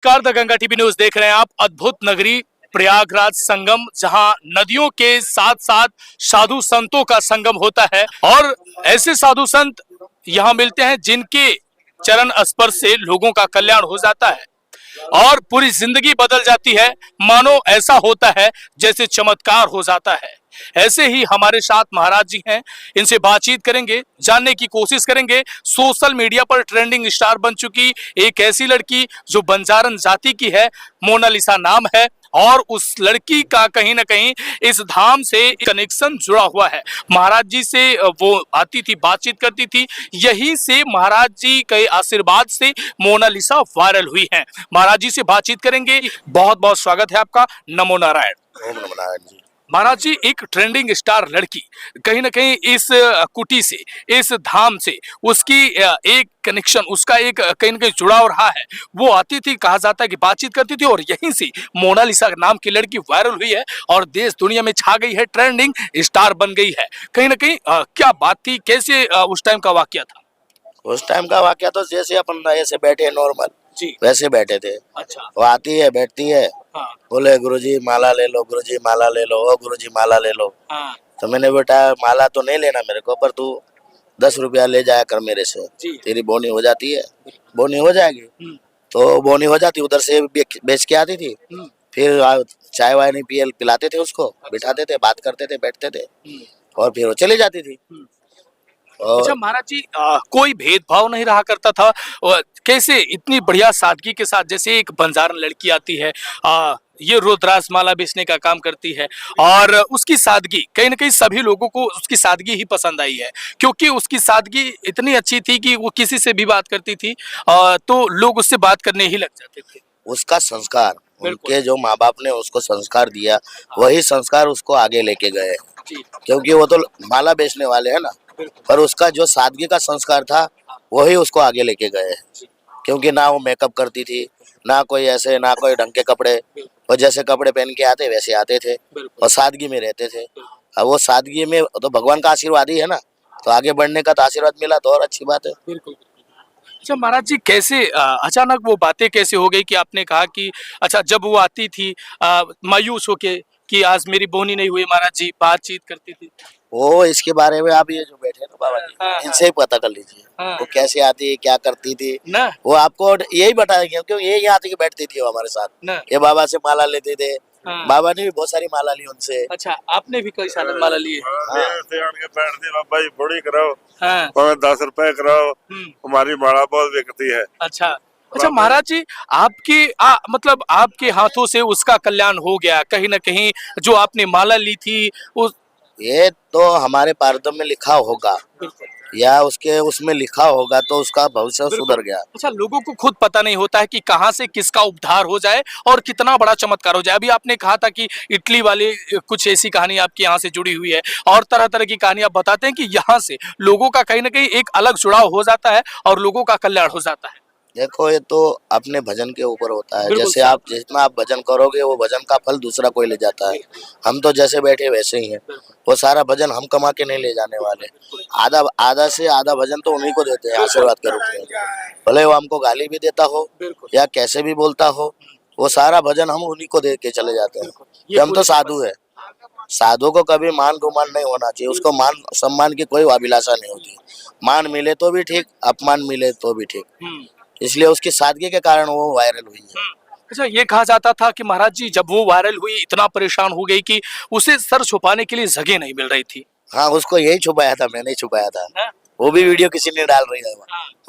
नमस्कार, the Ganga TV news देख रहे हैं आप। अद्भुत नगरी प्रयागराज संगम, जहां नदियों के साथ साथ साधु संतों का संगम होता है और ऐसे साधु संत यहां मिलते हैं जिनके चरण स्पर्श से लोगों का कल्याण हो जाता है और पूरी जिंदगी बदल जाती है। मानो ऐसा होता है जैसे चमत्कार हो जाता है। ऐसे ही हमारे साथ महाराज जी हैं, इनसे बातचीत करेंगे, जानने की कोशिश करेंगे। सोशल मीडिया पर ट्रेंडिंग स्टार बन चुकी एक ऐसी लड़की जो बंजारन जाति की है, मोनालिसा नाम है, और उस लड़की का कहीं ना कहीं इस धाम से कनेक्शन जुड़ा हुआ है। महाराज जी से वो आती थी, बातचीत करती थी, यही से महाराज जी के आशीर्वाद से मोनालिसा वायरल हुई है। महाराज जी से बातचीत करेंगे। बहुत बहुत स्वागत है आपका। नमो नारायण। ओम नमः नारायण जी। महाराज जी, एक ट्रेंडिंग स्टार लड़की कहीं ना कहीं इस कुटी से, इस धाम से उसकी एक कनेक्शन, उसका एक कहीं ना कहीं जुड़ाव रहा है। वो आती थी, कहा जाता है कि बातचीत करती थी, और यहीं से मोनालिसा नाम की लड़की वायरल हुई है और देश दुनिया में छा गई है, ट्रेंडिंग स्टार बन गई है। कहीं ना कहीं क्या बात थी, कैसे उस टाइम का वाकया था? उस टाइम का वाकया तो जैसे अपन ऐसे बैठे नॉर्मल जी। वैसे बैठे थे। अच्छा। वो आती है, बैठती है, हाँ। बोले गुरुजी माला ले लो, गुरुजी माला ले लो, ओ गुरुजी माला ले लो। हाँ। तो मैंने बेटा माला तो नहीं लेना मेरे को, पर तू 10 रुपया ले जाया कर मेरे से, तेरी बोनी हो जाती है। बोनी हो जाएगी तो बोनी हो जाती, उधर से बेच के आती थी। फिर चाय वाय नहीं पिलाते थे उसको, बिठाते थे, बात करते थे, बैठते थे, और फिर वो चली जाती थी। अच्छा महाराज जी, कोई भेदभाव नहीं रहा करता था? कैसे इतनी बढ़िया सादगी के साथ, जैसे एक बंजारन लड़की आती है, ये रुद्राक्ष माला बेचने का काम करती है, और उसकी सादगी कहीं ना कहीं सभी लोगों को उसकी सादगी ही पसंद आई है, क्योंकि उसकी सादगी इतनी अच्छी थी कि वो किसी से भी बात करती थी तो लोग उससे बात करने ही लग जाते थे। उसका संस्कार, उनके जो माँ बाप ने उसको संस्कार दिया, वही संस्कार उसको आगे लेके गए। क्योंकि वो तो माला बेचने वाले हैं ना, पर उसका जो सादगी का संस्कार था वही उसको आगे लेके गए। क्योंकि ना वो मेकअप करती थी, ना कोई ऐसे, ना कोई ढंग के कपड़े, और जैसे कपड़े पहन के आते वैसे आते थे, और सादगी में रहते थे। अब वो सादगी में तो भगवान का आशीर्वाद ही है ना, तो आगे बढ़ने का तो आशीर्वाद मिला तो और अच्छी बात है। अच्छा महाराज जी, कैसे अचानक वो बातें कैसे हो गई कि आपने कहा कि अच्छा, जब वो आती थी मायूस होके कि आज मेरी बोनी नहीं हुई, महाराज जी बातचीत करती थी? वो इसके बारे में आप ये जो बैठे हैं ना बाबा जी, हाँ, इनसे ही पता कर लीजिए वो कैसे आती है, क्या करती थी ना? वो आपको यही बताएंगे, क्योंकि ये यहाँ आती के बैठती थी वो हमारे साथ ना? ये बाबा से माला लेते थे। हाँ। बाबा ने भी बहुत सारी माला ली उनसे। अच्छा, आपने भी कई साल माला लिए? बाबा जी बड़ी कराओ, हाँ। 10 रुपए कराओ, हमारी माला बहुत बिकती है। अच्छा। अच्छा महाराज जी, आपके मतलब आपके हाथों से उसका कल्याण हो गया कहीं ना कहीं, जो आपने माला ली थी उस... ये तो हमारे प्रारब्ध में लिखा होगा या उसके उसमें लिखा होगा, तो उसका भविष्य सुधर गया। अच्छा, लोगों को खुद पता नहीं होता है कि कहां से किसका उद्धार हो जाए और कितना बड़ा चमत्कार हो जाए। अभी आपने कहा था कि इटली वाले कुछ ऐसी कहानी आपकी यहाँ से जुड़ी हुई है, और तरह तरह की कहानी आप बताते हैं कि यहाँ से लोगों का कहीं ना कहीं एक अलग जुड़ाव हो जाता है और लोगों का कल्याण हो जाता है। देखो, ये तो अपने भजन के ऊपर होता है। जैसे आप जितना आप भजन करोगे वो भजन का फल दूसरा कोई ले जाता है। हम तो जैसे बैठे वैसे ही हैं। वो सारा भजन हम कमा के नहीं ले जाने वाले। आधा आधा से आधा भजन तो उन्हीं को देते हैं आशीर्वाद के रूप में। भले वो हमको गाली भी देता हो या कैसे भी बोलता हो, वो सारा भजन हम उन्हीं को दे के चले जाते हैं कि हम तो साधु है। साधु को कभी मान गुमान नहीं होना चाहिए। उसको मान सम्मान की कोई अभिलाषा नहीं होती। मान मिले तो भी ठीक, अपमान मिले तो भी ठीक। इसलिए उसकी सादगी के कारण वो वायरल हुई है। अच्छा, ये कहा जाता था कि महाराज जी जब वो वायरल हुई, इतना परेशान हो गई कि उसे सर छुपाने के लिए जगह नहीं मिल रही थी। हाँ, उसको यही छुपाया था, मैंने ही छुपाया था। हाँ? वो भी वीडियो किसी ने डाल रही है,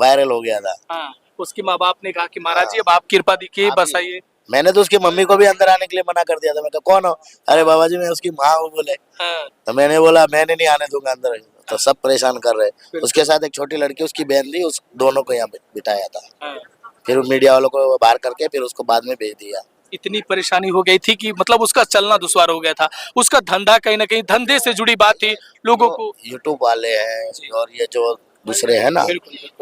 वायरल हो गया था। हाँ। उसके माँ बाप ने कहा कि महाराज जी अब आप कृपा दिखिए, बस आइए। मैंने तो उसकी मम्मी को भी अंदर आने के लिए मना कर दिया था। मैं कहा कौन हो? अरे बाबा जी मैं उसकी माँ हूँ बोले। तो मैंने बोला मैंने नहीं आने दूंगा अंदर। तो सब परेशान कर रहे। उसके साथ एक छोटी लड़की, उसकी बहन थी, उस दोनों को यहाँ बिठाया था। फिर मीडिया वालों को बाहर करके फिर उसको बाद में भेज दिया। इतनी परेशानी हो गई थी कि मतलब उसका चलना दुश्वार हो गया था। उसका धंधा कहीं ना कहीं धंधे से जुड़ी बात थी। लोगों को यूट्यूब वाले हैं और ये जो दूसरे हैं ना,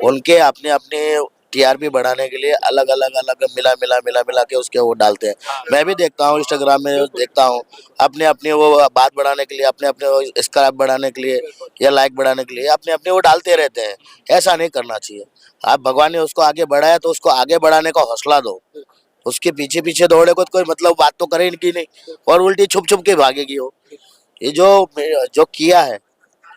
उनके अपने अपने टीआरपी बढ़ाने के लिए अलग अलग मिला के उसके वो डालते हैं। मैं भी देखता हूँ, इंस्टाग्राम में देखता हूँ, अपने अपने वो बात बढ़ाने के लिए, अपने अपने स्क्रैप बढ़ाने के लिए या लाइक बढ़ाने के लिए अपने अपने वो डालते रहते हैं। ऐसा नहीं करना चाहिए। आप भगवान ने उसको आगे बढ़ाया तो उसको आगे बढ़ाने का हौसला दो, उसके पीछे पीछे दौड़े को तो कोई मतलब बात तो करे इनकी नहीं, और उल्टी छुप छुप के भागेगी वो। ये जो किया है,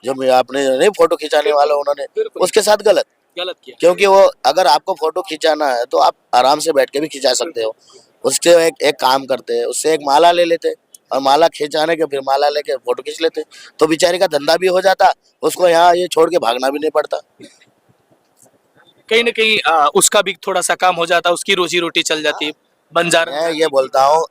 जो आपने नहीं फोटो खिंचाने वाला उन्होंने, बिल्कुल। उसके साथ गलत। गलत किया। क्योंकि वो अगर आपको फोटो खिंचाना है तो आप आराम से बैठ के भी खिंचा सकते हो। उससे एक काम करते हैं, उससे एक माला ले लेते और माला खिंचाने के फिर माला लेके फोटो खींच लेते, तो बेचारे का धंधा भी हो जाता, उसको यहाँ ये छोड़ के भागना भी नहीं पड़ता। कहीं ना कहीं उसका भी थोड़ा सा काम हो जाता, उसकी रोजी रोटी चल जाती। बंजारा मैं ये बोलता हूँ,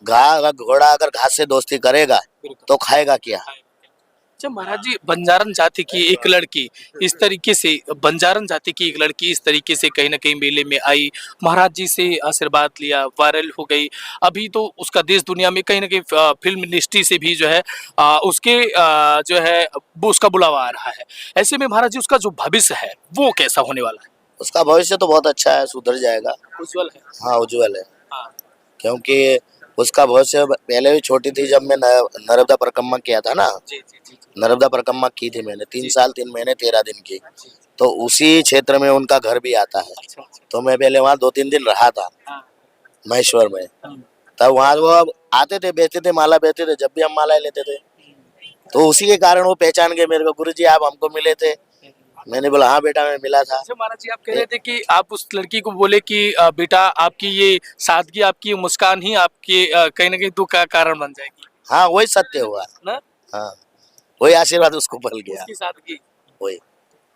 घोड़ा अगर घास से दोस्ती करेगा तो खाएगा क्या। अच्छा महाराज जी, बंजारन जाति की एक लड़की इस तरीके से, बंजारन जाति की एक लड़की इस तरीके से कहीं ना कहीं मेले में आई, महाराज जी से आशीर्वाद लिया, वायरल हो गई। अभी तो उसका देश दुनिया में कहीं ना कहीं फिल्म इंडस्ट्री से भी जो है उसके जो है वो उसका बुलावा आ रहा है। ऐसे में महाराज जी उसका जो भविष्य है वो कैसा होने वाला है? उसका भविष्य तो बहुत अच्छा है, सुधर जाएगा। उज्जवल है। हाँ उज्जवल है, हाँ। क्योंकि उसका भविष्य पहले भी छोटी थी, जब मैं नर्मदा परिक्रमा किया था ना, जी जी जी। नर्मदा परिक्रमा की थी मैंने 3 साल 3 महीने 13 दिन की, तो उसी क्षेत्र में उनका घर भी आता है। अच्छा अच्छा। तो मैं पहले वहाँ 2-3 दिन रहा था हाँ। महेश्वर में। हम्म। तब वहाँ वो अब आते थे, बेचते थे, माला बेचते थे, जब भी हम माला लेते थे तो उसी के कारण वो पहचान गए मेरे को। गुरुजी आप हमको मिले थे? मैंने बोला हाँ बेटा मैं मिला था। अच्छा महाराज जी, आप कह रहे थे कि आप उस लड़की को बोले कि बेटा आपकी ये सादगी, आपकी ये मुस्कान ही आपके कहीं ना कहीं दुख का कारण बन जाएगी हाँ वही सत्य हुआ। ना। हाँ वही आशीर्वाद उसको पल गया। उसकी सादगी, वही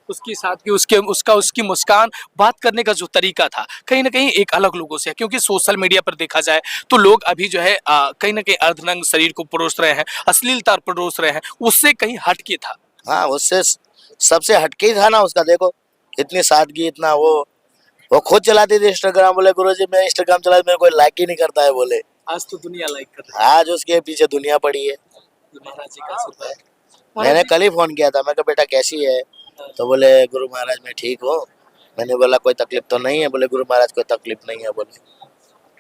उसकी सादगी, उसकी मुस्कान, बात करने का जो तरीका था कहीं ना कहीं एक अलग लोगों से है। क्योंकि सोशल मीडिया पर देखा जाए तो लोग अभी जो है कहीं ना कहीं अर्धनग्न शरीर को परोस रहे हैं, अश्लीलता परोस रहे हैं, उससे कहीं हटके था। हाँ उससे सबसे हटके ही था ना उसका। देखो इतनी सादगी, इतना वो खुद चलाती थी इंस्टाग्राम। बोले गुरुजी मैं इंस्टाग्राम चला, मेरे कोई लाइक ही नहीं करता है बोले। आज तो दुनिया लाइक कर रही आज उसके पीछे दुनिया पड़ी है। है। महाराज जी का आशीर्वाद। मैंने कल ही फोन किया था, मैं कहा बेटा कैसी है? तो बोले गुरु महाराज मैं ठीक हूँ। मैंने बोला कोई तकलीफ तो नहीं है? बोले गुरु महाराज कोई तकलीफ नहीं है बोले।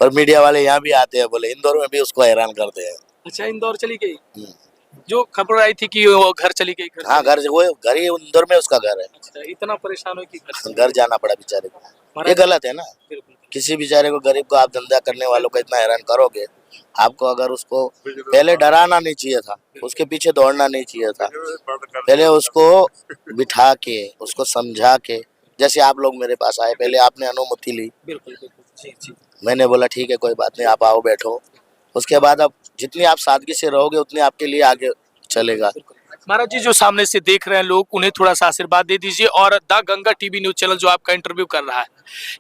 पर मीडिया वाले यहाँ भी आते हैं, बोले इंदौर में भी उसको हैरान करते हैं। अच्छा, इंदौर चली गई? हम्म। जो खबर आई थी कि वो घर चली गई, घर हाँ घर वो घर ही इंदौर में उसका घर है। अच्छा, इतना परेशान हो कि घर चली घर जाना पड़ा बेचारे को। ये महाराज- गलत है ना। बिल्कुल। किसी बेचारे को, गरीब को आप धंधा करने वालों को इतना हैरान करोगे। आपको अगर उसको पहले डराना नहीं चाहिए था, उसके पीछे दौड़ना नहीं चाहिए था। पहले उसको बिठा के, उसको समझा के, जैसे आप लोग मेरे पास आए, पहले आपने अनुमति ली, बिल्कुल बिल्कुल। जी जी। मैंने बोला ठीक है कोई बात नहीं आप आओ बैठो। उसके बाद अब जितनी आप सादगी से रहोगे उतनी आपके लिए आगे चलेगा। महाराज जी, जो सामने से देख रहे हैं लोग, उन्हें थोड़ा सा आशीर्वाद दे दीजिए। और the Ganga TV news channel जो आपका इंटरव्यू कर रहा है,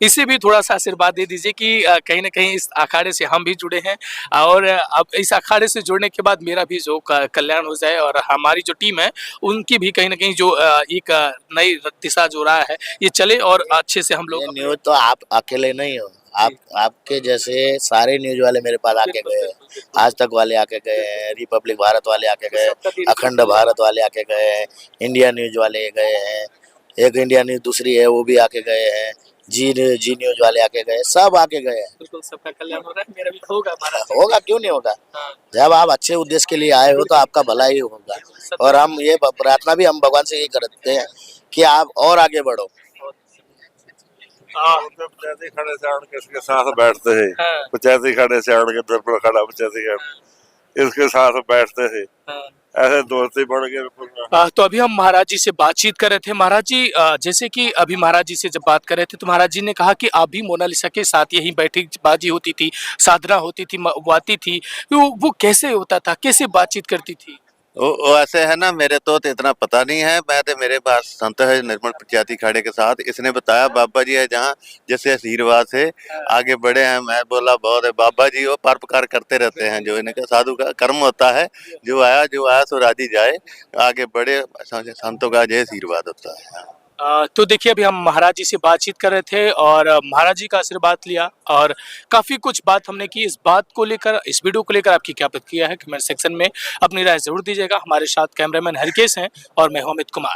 इसे भी थोड़ा सा आशीर्वाद दे दीजिए कि कहीं ना कहीं इस अखाड़े से हम भी जुड़े हैं, और अब इस अखाड़े से जुड़ने के बाद मेरा भी जो कल्याण हो जाए, और हमारी जो टीम है उनकी भी कहीं ना कहीं जो एक नई दिशा जो रहा है ये चले, और अच्छे से हम ये लोग। न्यूज तो आप अकेले नहीं हो, आपके जैसे सारे न्यूज वाले मेरे पास आके गए हैं। आज तक वाले आके गए हैं, रिपब्लिक भारत वाले आके गए, अखंड भारत वाले आके गए हैं, इंडिया न्यूज वाले गए हैं, एक इंडिया न्यूज दूसरी है वो भी आके गए हैं, जी न्यूज वाले आके गए, सब आके गए हैं। बिल्कुल, सबका कल्याण हो रहा है, मेरा भी होगा महाराज जी। होगा क्यों नहीं होगा? हाँ। जब आप अच्छे उद्देश्य के लिए आए हो तो आपका भला ही होगा। और हम ये प्रार्थना भी हम भगवान से यही करते हैं कि आप और आगे बढ़ो। पंचायती खड़े से आड़ के इसके साथ बैठते हैं। हाँ। पंचायती खड़े से आड़ के दर पर खड़ा पंचायती खड़े इसके साथ बैठते हैं। हाँ। ऐसे दोस्ती बढ़ गए। तो अभी हम महाराज जी से बातचीत कर रहे थे। महाराज जी, जैसे कि अभी महाराज जी से जब बात कर रहे थे तो महाराज जी ने कहा कि आप भी मोनालिसा के साथ यही बैठी बाजी होती थी, साधना होती थी, वो आती थी, तो वो कैसे होता था, कैसे बातचीत करती थी? वो ऐसे है ना, मेरे तो इतना पता नहीं है। मैं तो मेरे पास संत है निर्मल पंचायती खाड़े के साथ, इसने बताया बाबा जी है जहाँ जैसे आशीर्वाद से आगे बढ़े हैं। मैं बोला बहुत है बाबा जी, वो परोपकार करते रहते हैं, जो इनका साधु का कर्म होता है। जो आया सो राजी जाए, आगे बढ़े, संतों का जय आशीर्वाद होता है। तो देखिए, अभी हम महाराज जी से बातचीत कर रहे थे और महाराज जी का आशीर्वाद लिया, और काफ़ी कुछ बात हमने की। इस बात को लेकर, इस वीडियो को लेकर आपकी क्या प्रतिक्रिया है, कमेंट सेक्शन में अपनी राय जरूर दीजिएगा। हमारे साथ कैमरामैन हरकेश हैं और मैं हूं अमित कुमार।